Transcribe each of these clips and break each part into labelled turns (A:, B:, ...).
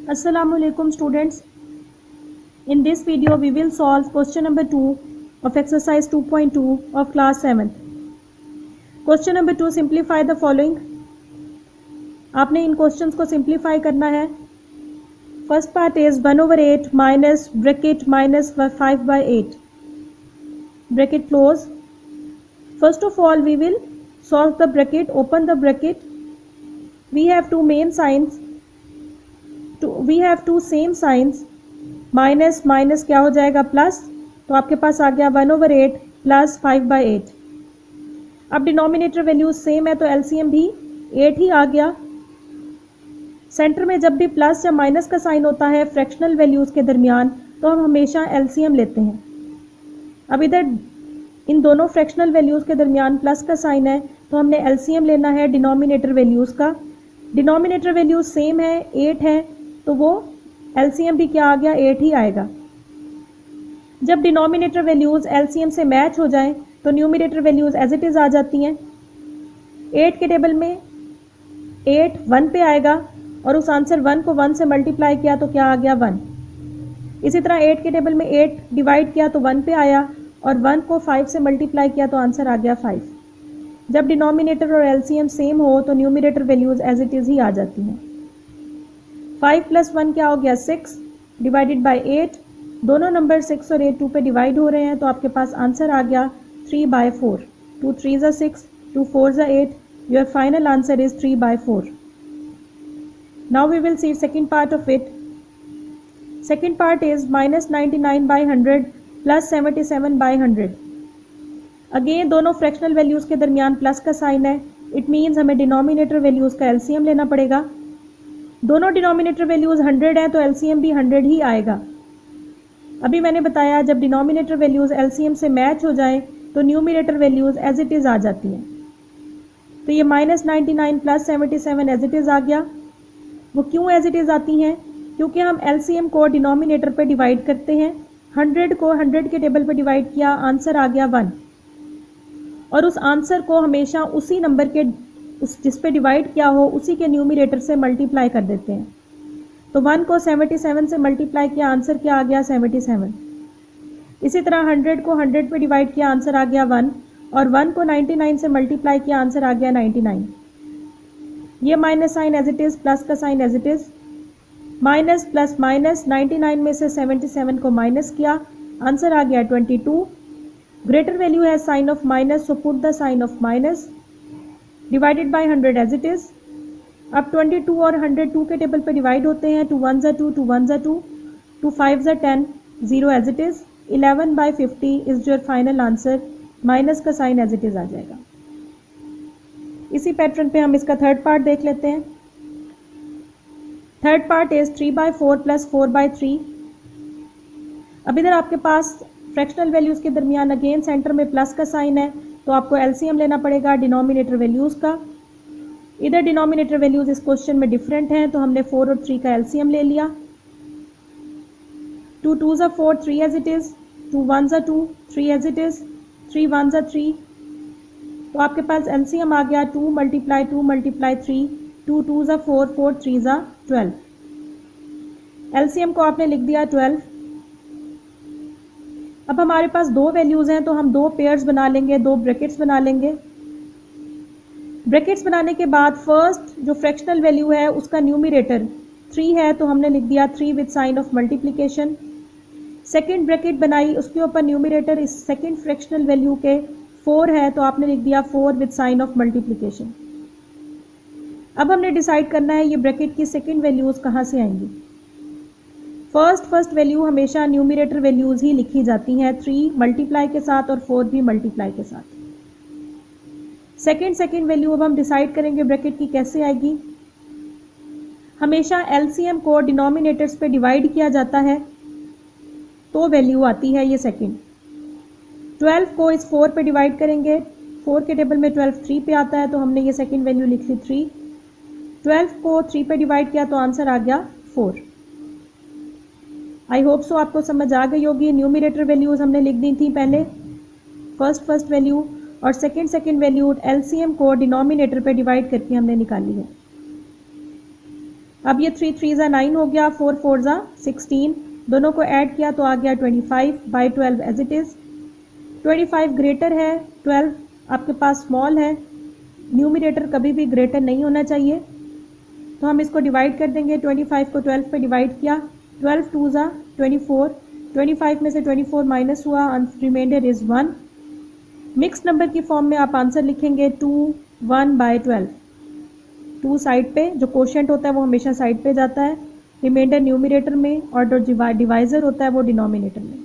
A: Assalamualaikum students. In this video we will solve question number 2 of exercise 2.2 of class 7th. Question number 2, simplify the following. आपने इन questions को simplify करना है. First part is 1/8 minus bracket minus 5/8 bracket close. First of all we will solve the bracket. Open the bracket. We have two main signs. We have two same signs. Minus minus क्या हो जाएगा plus, तो आपके पास आ गया 1/8 plus 5/8. अब denominator values same है तो LCM भी 8 ही आ गया. सेंटर में जब भी प्लस या माइनस का साइन होता है फ्रैक्शनल वैल्यूज के दरमियान तो हम हमेशा एलसीएम लेते हैं. अब इधर इन दोनों फ्रैक्शनल वैल्यूज के दरमियान प्लस का साइन है तो हमने एलसीएम लेना है डिनोमिनेटर वैल्यूज का. डिनोमिनेटर वैल्यूज सेम है, 8 है, तो वो एलसीएम भी क्या आ गया, 8 ही आएगा. जब डिनोमिनेटर वैल्यूज एलसीएम से मैच हो जाएं तो numerator values as it is आ जाती हैं. 8 के टेबल में 8 1 पे आएगा और उस आंसर 1 को 1 से मल्टीप्लाई किया तो क्या आ गया 1. इसी तरह 8 के टेबल में 8 डिवाइड किया तो 1 पे आया और 1 को 5 से मल्टीप्लाई किया तो आंसर आ गया 5. जब डिनोमिनेटर और एलसीएम सेम हो तो numerator values as it is ही आ जाती हैं. 5 + 1 क्या हो गया 6 डिवाइडेड बाय 8. दोनों नंबर 6 और 8 2 पे डिवाइड हो रहे हैं तो आपके पास आंसर आ गया 3/4. 2 3 = 6, 2 4 = 8. Your final answer is 3/4. Now we will see second part of it. Second part is -99/100 plus 77/100. Again दोनों फ्रैक्शनल वैल्यूज के दरमियान प्लस का साइन है. इट मीन्स हमें डिनोमिनेटर वैल्यूज का एलसीएम लेना पड़ेगा. दोनों डिनोमिनेटर वैल्यूज 100 है तो एलसीएम भी 100 ही आएगा. अभी मैंने बताया जब डिनोमिनेटर वैल्यूज एलसीएम से मैच हो जाएं तो numerator values as it is आ जाती हैं. तो ये -99 प्लस 77 एज इट इज आ गया. वो क्यों एज इट इज आती हैं? क्योंकि हम एलसीएम को डिनोमिनेटर पे डिवाइड करते हैं. 100 को 100 के टेबल पे डिवाइड किया, आंसर आ गया 1. और उस आंसर को हमेशा उसी नंबर के जिस पे डिवाइड किया हो उसी के न्यूमरेटर से मल्टीप्लाई कर देते हैं. तो 1 को 77 से मल्टीप्लाई किया, आंसर क्या आ गया 77. इसी तरह 100 को 100 पे डिवाइड किया, आंसर आ गया 1. और 1 को 99 से मल्टीप्लाई किया, आंसर आ गया 99. ये minus sign as it is, plus का sign as it is. Minus plus minus, 99 में से 77 को माइनस किया, आंसर आ गया 22. ग्रेटर वैल्यू है sign of minus, so put the sign of minus. Divided by 100 as it is. अब 22 और 100 2 के टेबल पे डिवाइड होते हैं. 2 1 = 2, 2 1 = 2, 2 5 = 10, 0 as it is. 11/50 is your final answer. Minus का साइन एज इट इज आ जाएगा. इसी पैटर्न पे हम इसका थर्ड पार्ट देख लेते हैं. Third part is 3/4 plus 4/3. अब इधर आपके पास फ्रैक्शनल वैल्यूज के दरमियान अगेन सेंटर में प्लस का साइन है तो आपको एलसीएम लेना पड़ेगा डिनोमिनेटर वैल्यूज का. इधर डिनोमिनेटर वैल्यूज इस क्वेश्चन में डिफरेंट हैं तो हमने 4 और 3 का एलसीएम ले लिया. 2 2 = 4, 3 as it is. 2 1 = 2, 3 as it is. 3 1 = 3. तो आपके पास एलसीएम आ गया 2 × 2 × 3. 2 2 = 4, 4 3 = 12. एलसीएम को आपने लिख दिया 12. अब हमारे पास दो वैल्यूज हैं तो हम दो पेयर्स बना लेंगे, दो ब्रैकेट्स बना लेंगे. ब्रैकेट्स बनाने के बाद फर्स्ट जो फ्रैक्शनल वैल्यू है उसका न्यूमरेटर 3 है तो हमने लिख दिया 3 with sign of multiplication. Second bracket बनाई, उसके ऊपर न्यूमरेटर इस सेकंड फ्रैक्शनल वैल्यू के 4 है तो आपने लिख दिया 4 विद साइन ऑफ मल्टीप्लिकेशन. अब हमने डिसाइड करना है ये ब्रैकेट की सेकंड वैल्यूज कहाँ से आएंगी. फर्स्ट वैल्यू हमेशा न्यूमरेटर वैल्यूज ही लिखी जाती हैं, 3 मल्टीप्लाई के साथ और 4 भी मल्टीप्लाई के साथ. सेकंड वैल्यू अब हम डिसाइड करेंगे ब्रैकेट की कैसे आएगी. हमेशा एलसीएम को डिनोमिनेटर्स पे डिवाइड किया जाता है तो वैल्यू आती है ये सेकंड. 12 को इस 4 पे डिवाइड करेंगे. 4 के टेबल में 12 3 पे आता है तो हमने ये सेकंड वैल्यू लिख ली 3. 12 को 3 पे डिवाइड किया तो आंसर आ गया 4. आई होप सो आपको समझ आ गई होगी. न्यूमरेटर वैल्यूज हमने लिख दी थी पहले, फर्स्ट वैल्यू, और सेकंड वैल्यू एलसीएम को डिनोमिनेटर पे डिवाइड करके हमने निकाली है. अब ये 3 3 ज़ा 9 हो गया, 4 4 ज़ा 16, दोनों को ऐड किया तो आ गया 25/12 एज इट इज़। 25 ग्रेटर है, 12 आपके पास स्मॉल है, न्यूमरेटर कभी भी ग्रेटर नहीं होना चाहिए, तो हम इसको डिवाइड कर देंगे। 25 को 12 पे डिवाइड किया, 12 2 ज़ा 24, 25 में से 24 माइनस हुआ, रिमाइंडर इज़ 1। मिक्स नंबर की फॉर्म में आप आंसर लिखेंगे 2 1/12। 2 साइड पे, जो कोशेंट होता है वो हमेशा साइड पे जाता है, रिमाइंडर न्यूमरेटर में, और जो डिवाइज़र होता है वो डिनोमिनेटर में।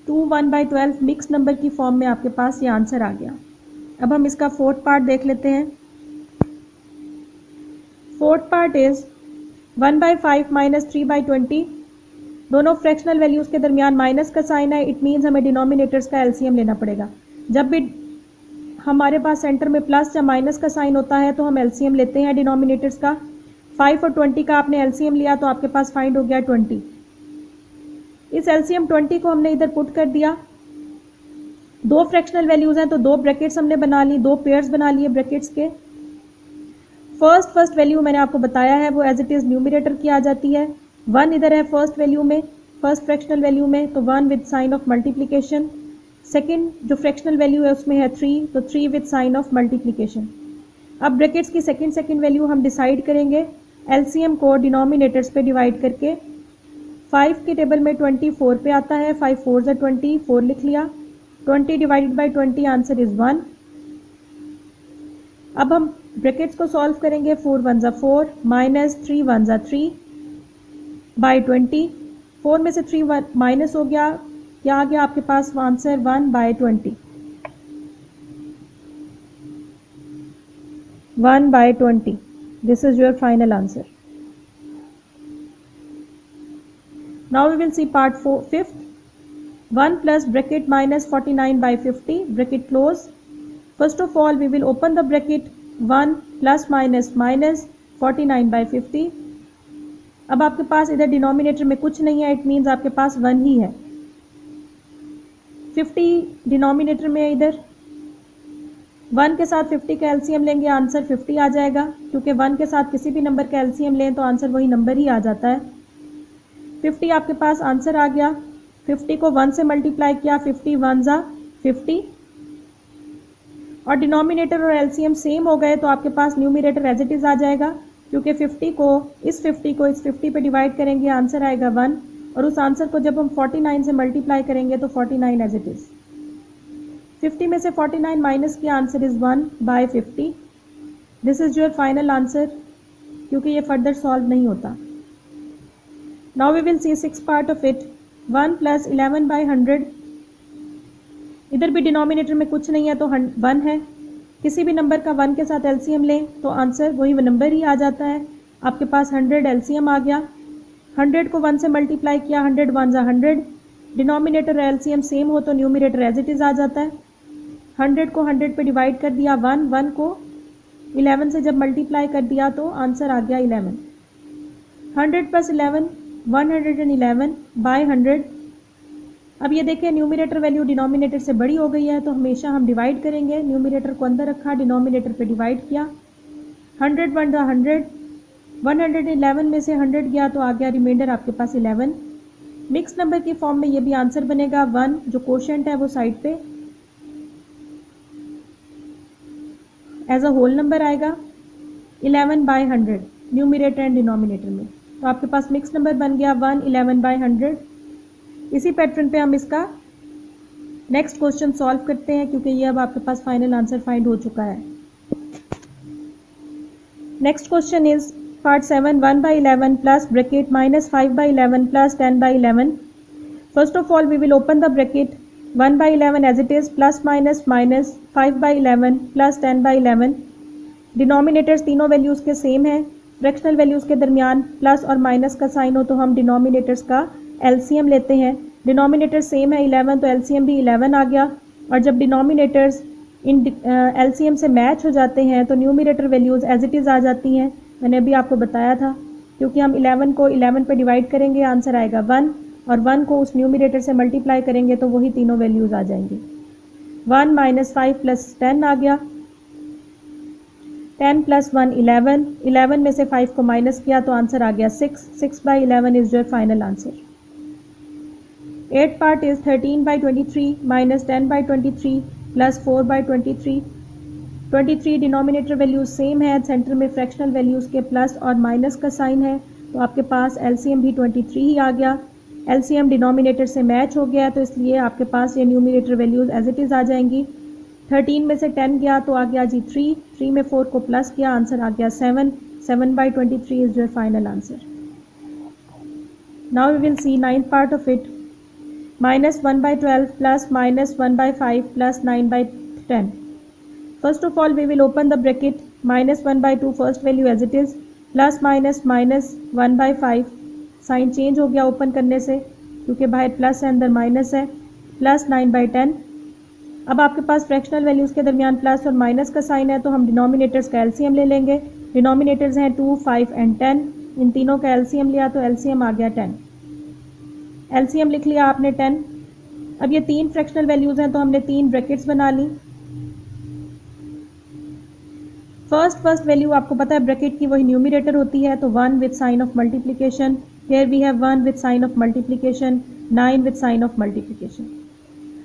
A: 2 1/12 मिक्स नंबर की फॉर्म में आपके पास ये आंसर आ गया। अब हम इसका फोर्थ पार्ट देख लेते हैं। Fourth part is 1/5 minus 3/20। दोनों फ्रैक्शनल वैल्यूज़ के दरमियान माइनस का साइन है, इट मीन्स हमें डिनोमिनेटर्स का एलसीएम लेना पड़ेगा। जब भी हमारे पास सेंटर में प्लस या माइनस का साइन होता है तो हम एलसीएम लेते हैं डिनोमिनेटर्स का। 5 और 20 का आपने एलसीएम लिया तो आपके पास फाइंड हो गया 20। इस एलसीएम 20 को हमने इधर पुट कर दिया। दो फ्रैक्शनल वैल्यूज़ हैं तो दो ब्रैकेट्स हमने बना ली, दो पेयर्स बना लिए ब्रैकेट्स के। फर्स्ट वैल्यू मैंने आपको बताया है वो एज इट इज़ न्यूमरेटर की आ जाती है। 1 इधर है फर्स्ट वैल्यू में, फर्स्ट फ्रैक्शनल वैल्यू में, तो 1 with sign of multiplication. Second जो फ्रैक्शनल वैल्यू है उसमें है 3, तो 3 विद साइन ऑफ मल्टीप्लिकेशन। अब ब्रैकेट्स की सेकंड वैल्यू हम डिसाइड करेंगे एलसीएम को डिनोमिनेटर्स पे डिवाइड करके। 5 के टेबल में 24 पे आता है, 5 4 ज़ा 20, 4 लिख लिया। 20 डिवाइडेड बाई 20 आंसर इज़ 1। अब हम ब्रैकेट्स को सॉल्व करेंगे। 4 1 ज़ा 4 माइनस 3 1 ज़ा 3 बाई 20। 4 में से 3 माइनस हो गया, क्या आ गया आपके पास answer 1/20। 1/20 this is your final answer. Now we will see part 5th। 1 plus bracket minus 49/50 bracket close. First of all we will open the bracket 1 plus minus minus 49/50। अब आपके पास इधर डिनोमिनेटर में कुछ नहीं है, इट मीन्स आपके पास 1 ही है। 50 denominator में है, इधर 1 के साथ 50 का एलसीएम लेंगे आंसर 50 आ जाएगा, क्योंकि 1 के साथ किसी भी नंबर का एलसीएम लें तो आंसर वही नंबर ही आ जाता है। 50 आपके पास आंसर आ गया। 50 को 1 से मल्टीप्लाई किया, 50 1 ज़ा 50, और डिनोमिनेटर और एलसीएम सेम हो गए तो आपके पास न्यूमरेटर एज इट इज़ आ जाएगा, क्योंकि 50 को इस 50 पे डिवाइड करेंगे आंसर आएगा 1, और उस आंसर को जब हम 49 से मल्टीप्लाई करेंगे तो 49 एज इट इज़। 50 में से 49 माइनस किया, answer is 1/50। This is your final answer, क्योंकि ये फर्दर सॉल्व नहीं होता। Now we will see 6th part of it. 1 plus 11/100। इधर भी डिनोमिनेटर में कुछ नहीं है तो 1 है। किसी भी नंबर का 1 के साथ एलसीएम लें तो आंसर वही नंबर ही आ जाता है। आपके पास 100 एलसीएम आ गया। 100 को 1 से मल्टीप्लाई किया, 100 1 ज़ा 100, डिनोमिनेटर और एलसीएम सेम हो तो न्यूमरेटर एज इट इज़ आ जाता है। 100 को 100 पे डिवाइड कर दिया, 1 को 11 से जब मल्टीप्लाई कर दिया तो आंसर आ गया 11। 100 + 11 111/100। अब ये देखिए न्यूमरेटर वैल्यू डिनोमिनेटर से बड़ी हो गई है, तो हमेशा हम डिवाइड करेंगे। न्यूमरेटर को अंदर रखा, डिनोमिनेटर पे डिवाइड किया। 100 1 ज़ा 100, 111 में से 100 गया तो आ गया रिमाइंडर आपके पास 11। मिक्स नंबर की फॉर्म में ये भी आंसर बनेगा। 1 जो कोशेंट है वो साइड पे एज अ होल नंबर आएगा। 11/100 न्यूमरेटर एंड डिनोमिनेटर में, तो आपके पास मिक्स नंबर बन गया 1 11/100। इसी पैटर्न पे हम इसका नेक्स्ट क्वेश्चन सॉल्व करते हैं, क्योंकि ये अब आपके पास फाइनल आंसर फाइंड हो चुका है। Next question is part 7। 1/11 plus bracket minus 5/11 plus 10/11। First of all we will open the bracket 1/11 as it is, plus minus minus 5/11 plus 10/11। Denominators तीनों वैल्यूज़ के सेम हैं। फ्रैक्शनल वैल्यूज़ के दरमियान plus और minus का साइन हो तो हम डिनोमिनेटर्स का एलसीएम लेते हैं। डिनोमिनेटर सेम है 11, तो एलसीएम भी 11 आ गया, और जब डिनोमिनेटर्स इन एलसीएम से मैच हो जाते हैं तो numerator values as it is आ जाती हैं। मैंने अभी आपको बताया था, क्योंकि हम 11 को 11 पे डिवाइड करेंगे आंसर आएगा 1, और 1 को उस न्यूमरेटर से मल्टीप्लाई करेंगे तो वही तीनों वैल्यूज़ आ जाएंगी। 1 - 5 + 10 आ गया। 10 + 1 11, 11 में से 5 को माइनस किया तो आंसर आ गया 6, 6/11 is your final answer. 8th part is 13/23 minus 10/23 plus 4/23। 23 denominator values same है, सेंटर में फ्रैक्शनल वैल्यूज के प्लस और माइनस का साइन है, तो आपके पास एलसीएम भी 23 ही आ गया। एलसीएम डिनोमिनेटर से मैच हो गया, तो इसलिए आपके पास ये numerator values as it is आ जाएंगी। 13 में से 10 गया तो आ गया जी 3, 3 में 4 को प्लस किया, आंसर आ गया 7, 7/23 is your final answer. Now we will see 9th part of it, -1/12 plus -1/5 plus 9/10। First of all we will open the bracket, -1/2 first value as it is, plus minus -1/5, sign change हो गया open करने से क्योंकि बाहर plus है अंदर minus है, plus 9/10। अब आपके पास फ्रैक्शनल वैल्यूज़ के दरमियान प्लस और माइनस का साइन है, तो हम डिनोमिनेटर्स का एलसीएम ले लेंगे। डिनोमिनेटर्स हैं 2, 5 एंड 10, इन तीनों का एलसीएम लिया तो एलसीएम आ गया 10। एलसीएम लिख लिया आपने 10। अब ये तीन फ्रैक्शनल वैल्यूज़ हैं तो हमने तीन ब्रैकेट्स बना ली। फर्स्ट वैल्यू आपको पता है ब्रैकेट की वही न्यूमरेटर होती है, तो 1 with sign of multiplication, here we have 1 with sign of multiplication, 9 with sign of multiplication.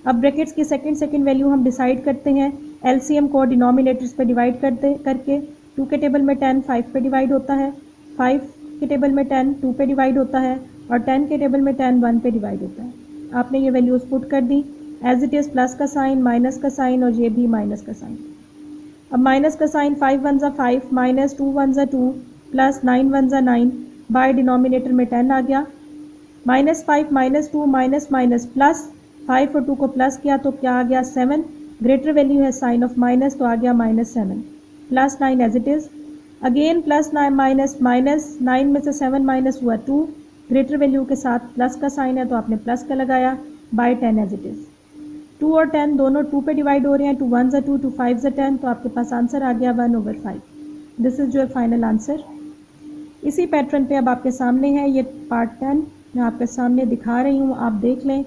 A: अब ब्रैकेट्स की सेकंड वैल्यू हम डिसाइड करते हैं एलसीएम को डिनोमिनेटर्स पे डिवाइड करके। 2 के टेबल में 10 5 पे डिवाइड होता है, 5 के टेबल में 10 2 पे डिवाइड होता है, और 10 के टेबल में 10 1 पे डिवाइड होता है। आपने ये वैल्यूज़ पुट कर दी एज इट इज़, प्लस का साइन, माइनस का साइन और ये भी माइनस का साइन। अब माइनस का साइन 5 1 ज़ा 5, माइनस 2 1 ज़ा 2, प्लस 9 1 ज़ा 9, बाय डिनोमिनेटर में 10 आ गया। -5 -2 माइनस माइनस प्लस, 5 और 2 को प्लस किया तो क्या आ गया 7, ग्रेटर वैल्यू है साइन ऑफ माइनस तो आ गया -7, plus 9 as it is. Again plus 9 minus minus, 9 में से 7 माइनस हुआ 2, ग्रेटर वैल्यू के साथ प्लस का साइन है तो आपने प्लस का लगाया, बाय 10 एज इट इज़। 2 और 10 दोनों 2 पे डिवाइड हो रहे हैं, 2 1 ज़ा 2, 2 5 ज़ा 10, तो आपके पास आंसर आ गया 1/5। This is your final answer. इसी पैटर्न पे अब आपके सामने है ये पार्ट 10, मैं आपके सामने दिखा रही हूँ, आप देख लें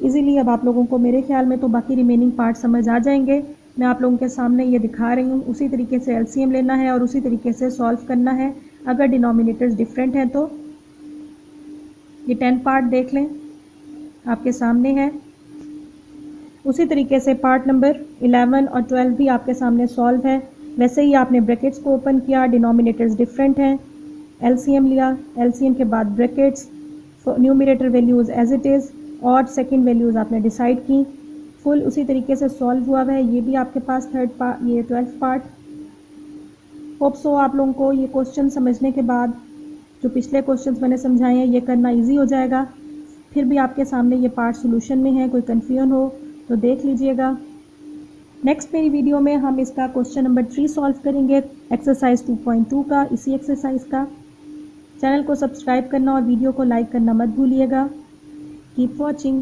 A: इजीली। अब आप लोगों को मेरे ख्याल में तो बाकी रिमेनिंग पार्ट समझ आ जाएंगे। मैं आप लोगों के सामने ये दिखा रही हूँ, उसी तरीके से एलसीएम लेना है और उसी तरीके से सॉल्व करना है। अगर डिनोमिनेटर्स डिफरेंट हैं तो ये 10 पार्ट देख लें, आपके सामने है। उसी तरीके से पार्ट नंबर 11 और 12 भी आपके सामने सॉल्व है। वैसे ही आपने ब्रैकेट्स को ओपन किया, डिनोमिनेटर्स डिफरेंट हैं, एलसीएम लिया, एलसीएम के बाद brackets, numerator values as it is और सेकंड वैल्यूज़ आपने डिसाइड की। फुल उसी तरीके से सॉल्व हुआ है। ये भी आपके पास ये 12th पार्ट। होप सो आप लोगों को ये क्वेश्चन समझने के बाद जो पिछले क्वेश्चंस मैंने समझाए हैं ये करना इजी हो जाएगा। फिर भी आपके सामने ये पार्ट सोल्यूशन में है, कोई कन्फ्यूजन हो तो देख लीजिएगा। नेक्स्ट मेरी वीडियो में हम इसका क्वेश्चन नंबर 3 सॉल्व करेंगे, एक्सरसाइज 2.2 का, इसी एक्सरसाइज का। चैनल को सब्सक्राइब करना और वीडियो को लाइक करना मत भूलिएगा। Keep watching.